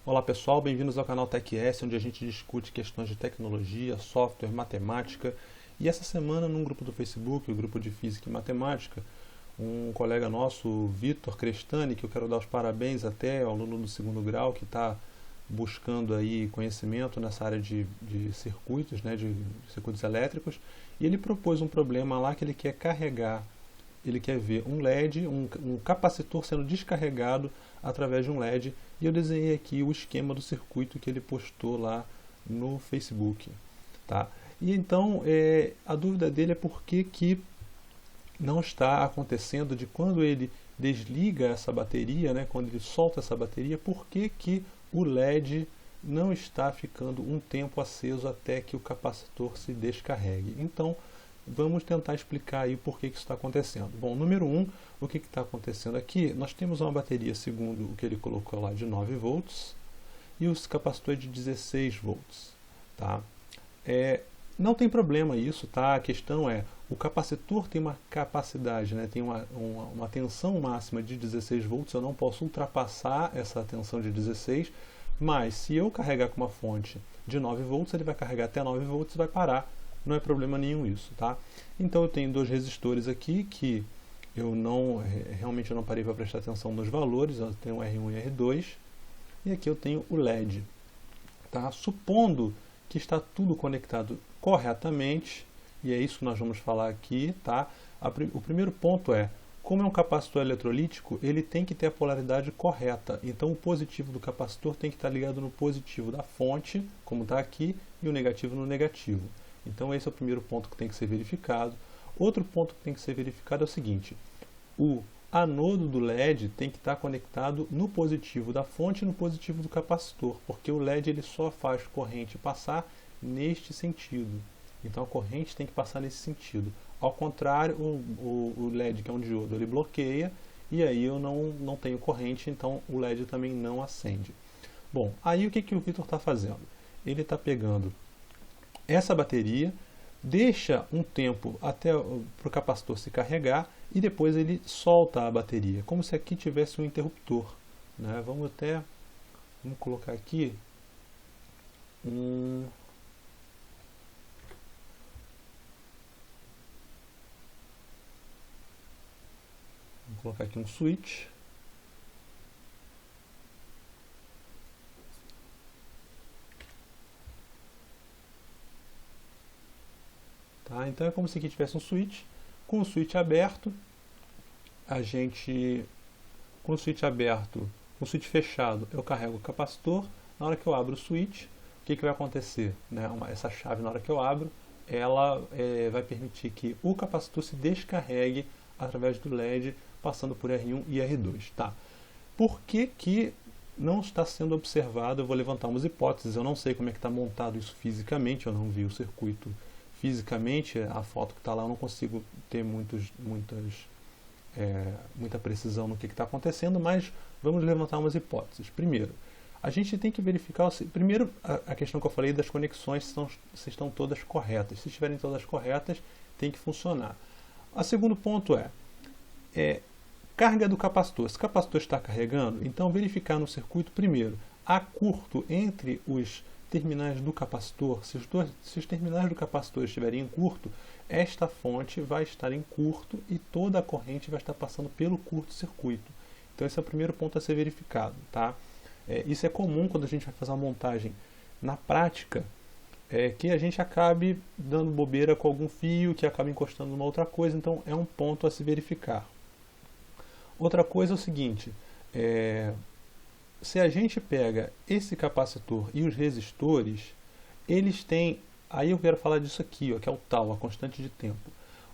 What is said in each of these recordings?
Olá pessoal, bem-vindos ao canal TechS, onde a gente discute questões de tecnologia, software, matemática. E essa semana, num grupo do Facebook, o grupo de Física e Matemática, um colega nosso, o Vitor Crestani, que eu quero dar os parabéns até, aluno do segundo grau, que está buscando aí conhecimento nessa área de circuitos, né, de circuitos elétricos, e ele propôs um problema lá que ele quer carregar. Ele quer ver um LED, um capacitor sendo descarregado através de um LED, e eu desenhei aqui o esquema do circuito que ele postou lá no Facebook. Tá? E então, a dúvida dele é por que não está acontecendo de quando ele desliga essa bateria, né, quando ele solta essa bateria, por que o LED não está ficando um tempo aceso até que o capacitor se descarregue. Então, vamos tentar explicar aí por que isso está acontecendo. Bom, número 1, o que está acontecendo aqui? Nós temos uma bateria, segundo o que ele colocou lá, de 9 volts e o capacitor de 16 volts. Tá? Não tem problema isso, tá? A questão é, o capacitor tem uma capacidade, né? Tem uma tensão máxima de 16 volts, eu não posso ultrapassar essa tensão de 16, mas se eu carregar com uma fonte de 9 volts, ele vai carregar até 9 volts e vai parar. Não é problema nenhum isso, tá? Então eu tenho dois resistores aqui que eu realmente não parei para prestar atenção nos valores. Eu tenho R1 e R2 e aqui eu tenho o LED, tá? Supondo que está tudo conectado corretamente, e é isso que nós vamos falar aqui, tá? O primeiro ponto é, como é um capacitor eletrolítico, ele tem que ter a polaridade correta. Então o positivo do capacitor tem que estar ligado no positivo da fonte, como está aqui, e o negativo no negativo. Então esse é o primeiro ponto que tem que ser verificado. Outro ponto que tem que ser verificado é o seguinte: o anodo do LED tem que estar conectado no positivo da fonte e no positivo do capacitor, porque o LED ele só faz corrente passar neste sentido. Então a corrente tem que passar nesse sentido. Ao contrário, o LED, que é um diodo, ele bloqueia e aí eu não tenho corrente, então o LED também não acende. Bom, aí o que o Vitor está fazendo? Ele está pegando essa bateria, deixa um tempo até para o capacitor se carregar e depois ele solta a bateria, como se aqui tivesse um interruptor, né? Vamos colocar aqui vamos colocar aqui um switch. Tá? Então é como se aqui tivesse um switch. Com o switch aberto, com o switch fechado, eu carrego o capacitor. Na hora que eu abro o switch, o que vai acontecer? Né? Essa chave, na hora que eu abro, ela vai permitir que o capacitor se descarregue através do LED, passando por R1 e R2. Tá? Por que não está sendo observado? Eu vou levantar umas hipóteses. Eu não sei como é que está montado isso fisicamente, eu não vi o circuito fisicamente, a foto que está lá eu não consigo ter muita precisão no que está acontecendo, mas vamos levantar umas hipóteses. Primeiro, a gente tem que verificar, primeiro a questão que eu falei das conexões se estão todas corretas. Se estiverem todas corretas, tem que funcionar. O segundo ponto carga do capacitor. Se o capacitor está carregando, então verificar no circuito, primeiro, há curto entre os terminais do capacitor. Se os terminais do capacitor estiverem em curto, esta fonte vai estar em curto e toda a corrente vai estar passando pelo curto-circuito. Então esse é o primeiro ponto a ser verificado. Tá? Isso é comum quando a gente vai fazer uma montagem na prática, que a gente acabe dando bobeira com algum fio, que acabe encostando numa outra coisa, então é um ponto a se verificar. Outra coisa é o seguinte, se a gente pega esse capacitor e os resistores, eles têm, aí eu quero falar disso aqui, ó, que é o tal, a constante de tempo.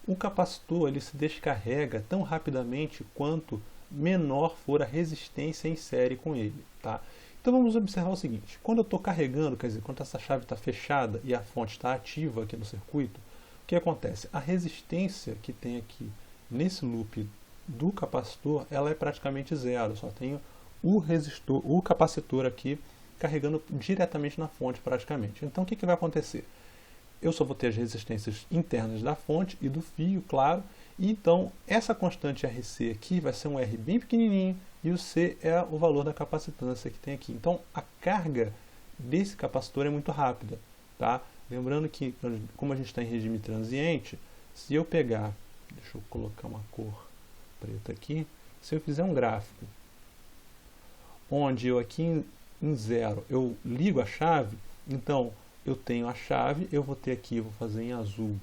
O capacitor ele se descarrega tão rapidamente quanto menor for a resistência em série com ele. Tá? Então vamos observar o seguinte, quando eu estou carregando, quer dizer, quando essa chave está fechada e a fonte está ativa aqui no circuito, o que acontece? A resistência que tem aqui nesse loop do capacitor, ela é praticamente zero, eu só tenho o capacitor aqui carregando diretamente na fonte praticamente. Então o que vai acontecer? Eu só vou ter as resistências internas da fonte e do fio, claro, e então essa constante RC aqui vai ser um R bem pequenininho e o C é o valor da capacitância que tem aqui. Então, a carga desse capacitor é muito rápida, tá? Lembrando que, como a gente está em regime transiente, se eu pegar, deixa eu colocar uma cor preta aqui, se eu fizer um gráfico, onde eu aqui em 0 eu ligo a chave, então eu tenho a chave, eu vou ter aqui, vou fazer em azul,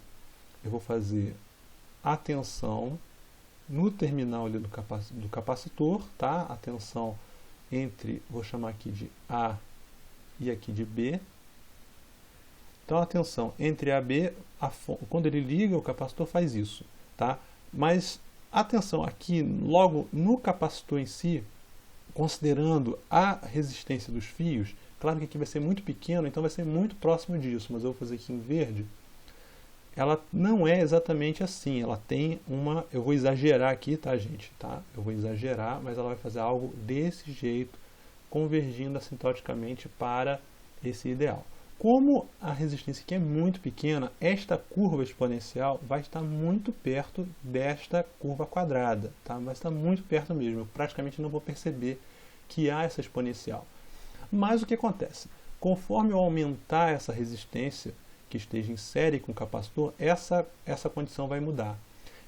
eu vou fazer a tensão no terminal ali do capacitor, tá? A tensão entre, vou chamar aqui de A e aqui de B. Então a tensão entre A e B, quando ele liga o capacitor faz isso, tá? Mas a tensão aqui, logo no capacitor em si, considerando a resistência dos fios, claro que aqui vai ser muito pequeno, então vai ser muito próximo disso, mas eu vou fazer aqui em verde. Ela não é exatamente assim, ela tem uma... Eu vou exagerar aqui, tá, gente? Tá? Eu vou exagerar, mas ela vai fazer algo desse jeito, convergindo assintoticamente para esse ideal. Como a resistência aqui é muito pequena, esta curva exponencial vai estar muito perto desta curva quadrada, tá? Vai estar muito perto mesmo, eu praticamente não vou perceber que há essa exponencial. Mas o que acontece? Conforme eu aumentar essa resistência, que esteja em série com o capacitor, essa condição vai mudar.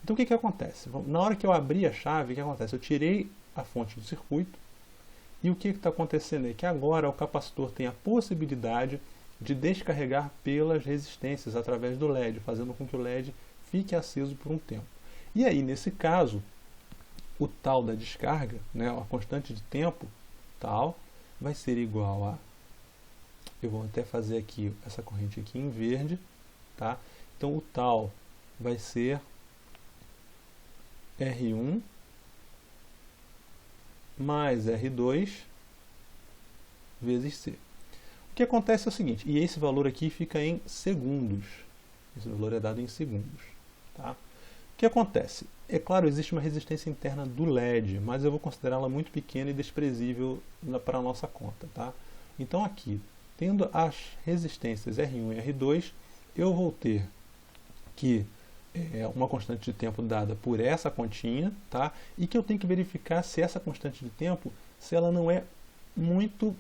Então o que acontece? Na hora que eu abrir a chave, o que acontece? Eu tirei a fonte do circuito, e o que está acontecendo é que agora o capacitor tem a possibilidade de descarregar pelas resistências através do LED, fazendo com que o LED fique aceso por um tempo. E aí, nesse caso, o tal da descarga, né, a constante de tempo, tal, vai ser igual a... Eu vou até fazer aqui essa corrente aqui em verde, tá? Então o tal vai ser R1 mais R2 vezes C. O que acontece é o seguinte, e esse valor aqui fica em segundos. Esse valor é dado em segundos, tá? O que acontece? É claro, existe uma resistência interna do LED, mas eu vou considerá-la muito pequena e desprezível para a nossa conta, tá? Então aqui, tendo as resistências R1 e R2, eu vou ter que uma constante de tempo dada por essa continha, tá? E que eu tenho que verificar se essa constante de tempo, se ela não é muito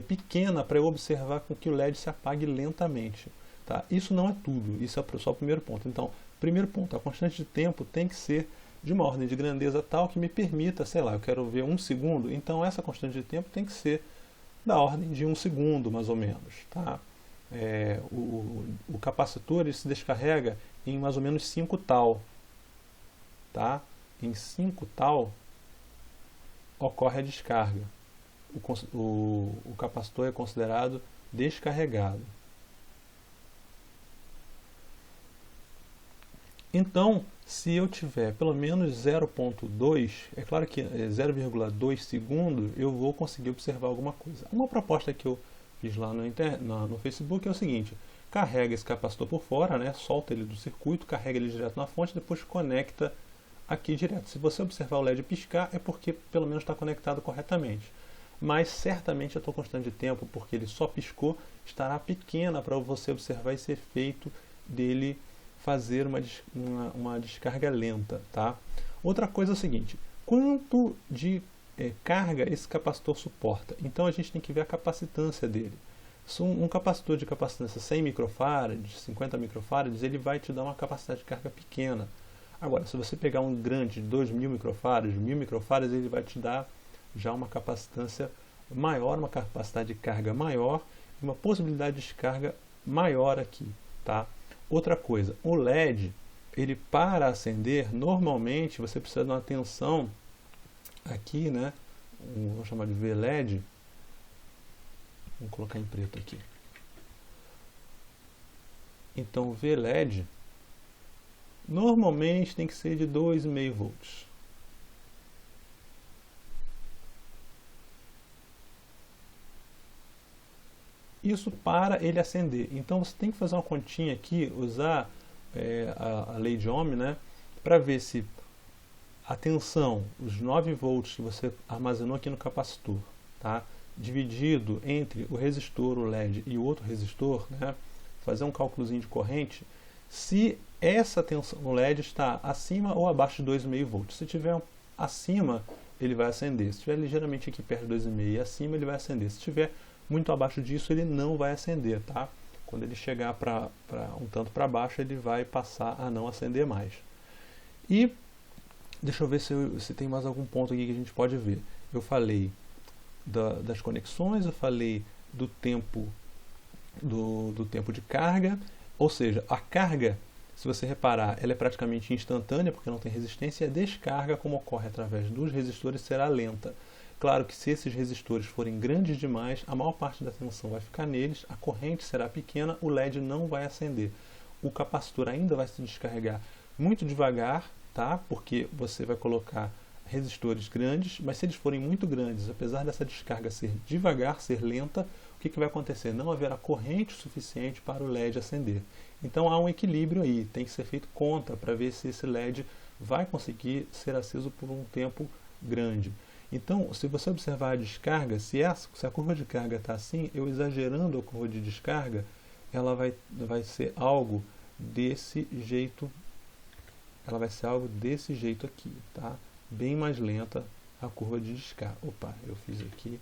pequena para eu observar com que o LED se apague lentamente, tá? Isso não é tudo, isso é só o primeiro ponto. Então, primeiro ponto, a constante de tempo tem que ser de uma ordem de grandeza tal que me permita, sei lá, eu quero ver 1 segundo, então essa constante de tempo tem que ser da ordem de 1 segundo, mais ou menos, tá? O capacitor ele se descarrega em mais ou menos 5 tal, tá? Em 5 tal ocorre a descarga. O capacitor é considerado descarregado. Então, se eu tiver pelo menos 0,2, é claro que 0,2 segundo, eu vou conseguir observar alguma coisa. Uma proposta que eu fiz lá no Facebook é o seguinte: carrega esse capacitor por fora, né, solta ele do circuito, carrega ele direto na fonte, depois conecta aqui direto. Se você observar o LED piscar, é porque pelo menos está conectado corretamente. Mas certamente a tua constante de tempo, porque ele só piscou, estará pequena para você observar esse efeito dele fazer uma descarga lenta, tá? Outra coisa é o seguinte: quanto de carga esse capacitor suporta? Então a gente tem que ver a capacitância dele. Se um capacitor de capacitância 100 microfarads, 50 microfarads, ele vai te dar uma capacidade de carga pequena. Agora, se você pegar um grande de 2000 microfarads, 1000 microfarads, ele vai te dar já uma capacitância maior, uma capacidade de carga maior, e uma possibilidade de descarga maior aqui, tá? Outra coisa, o LED, ele para acender, normalmente você precisa de uma tensão aqui, né? Vamos chamar de VLED. Vamos colocar em preto aqui. Então, o VLED normalmente tem que ser de 2,5 volts. Isso para ele acender. Então você tem que fazer uma continha aqui, usar a lei de Ohm, né, para ver se a tensão, os 9 volts que você armazenou aqui no capacitor, tá, dividido entre o resistor, o LED e o outro resistor, né, fazer um cálculozinho de corrente, se essa tensão no LED está acima ou abaixo de 2,5 volts. Se tiver acima, ele vai acender. Se estiver ligeiramente aqui perto de 2,5 e acima, ele vai acender. Se estiver muito abaixo disso, ele não vai acender, tá? Quando ele chegar um tanto para baixo, ele vai passar a não acender mais. E deixa eu ver se tem mais algum ponto aqui que a gente pode ver. Eu falei das conexões, eu falei do tempo do tempo de carga, ou seja, a carga, se você reparar, ela é praticamente instantânea porque não tem resistência, e a descarga, como ocorre através dos resistores, será lenta. Claro que se esses resistores forem grandes demais, a maior parte da tensão vai ficar neles, a corrente será pequena, o LED não vai acender. O capacitor ainda vai se descarregar muito devagar, tá? Porque você vai colocar resistores grandes, mas se eles forem muito grandes, apesar dessa descarga ser devagar, ser lenta, o que vai acontecer? Não haverá corrente suficiente para o LED acender. Então há um equilíbrio aí, tem que ser feito conta para ver se esse LED vai conseguir ser aceso por um tempo grande. Então, se você observar a descarga, se a curva de carga está assim, eu exagerando a curva de descarga, ela vai ser algo desse jeito. Ela vai ser algo desse jeito aqui, tá? Bem mais lenta a curva de descarga. Opa, eu fiz aqui.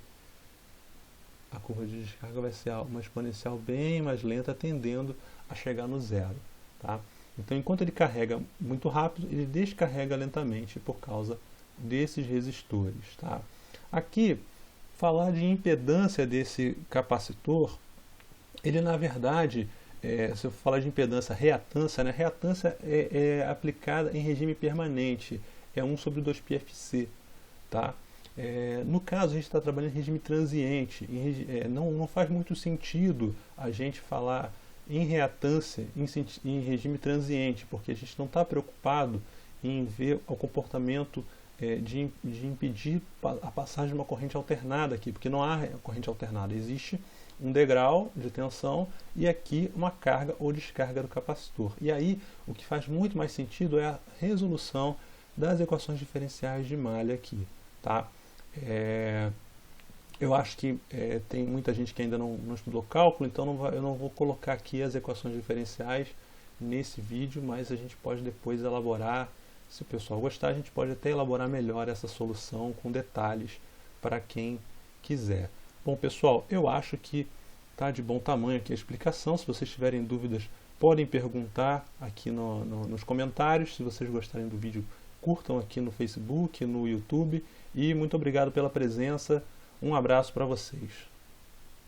A curva de descarga vai ser uma exponencial bem mais lenta, tendendo a chegar no zero, tá? Então, enquanto ele carrega muito rápido, ele descarrega lentamente por causa desses resistores, tá? Aqui, falar de impedância desse capacitor, ele na verdade, se eu falar de impedância, reatância, né? Reatância é aplicada em regime permanente, é 1/2πfc, tá? No caso, a gente está trabalhando em regime transiente, não faz muito sentido a gente falar em reatância em regime transiente, porque a gente não está preocupado em ver o comportamento de impedir a passagem de uma corrente alternada aqui, porque não há corrente alternada, existe um degrau de tensão e aqui uma carga ou descarga do capacitor. E aí o que faz muito mais sentido é a resolução das equações diferenciais de malha aqui, tá? Eu acho que tem muita gente que ainda não estudou cálculo, então eu não vou colocar aqui as equações diferenciais nesse vídeo, mas a gente pode depois elaborar. Se o pessoal gostar, a gente pode até elaborar melhor essa solução com detalhes para quem quiser. Bom, pessoal, eu acho que está de bom tamanho aqui a explicação. Se vocês tiverem dúvidas, podem perguntar aqui nos comentários. Se vocês gostarem do vídeo, curtam aqui no Facebook, no YouTube. E muito obrigado pela presença. Um abraço para vocês.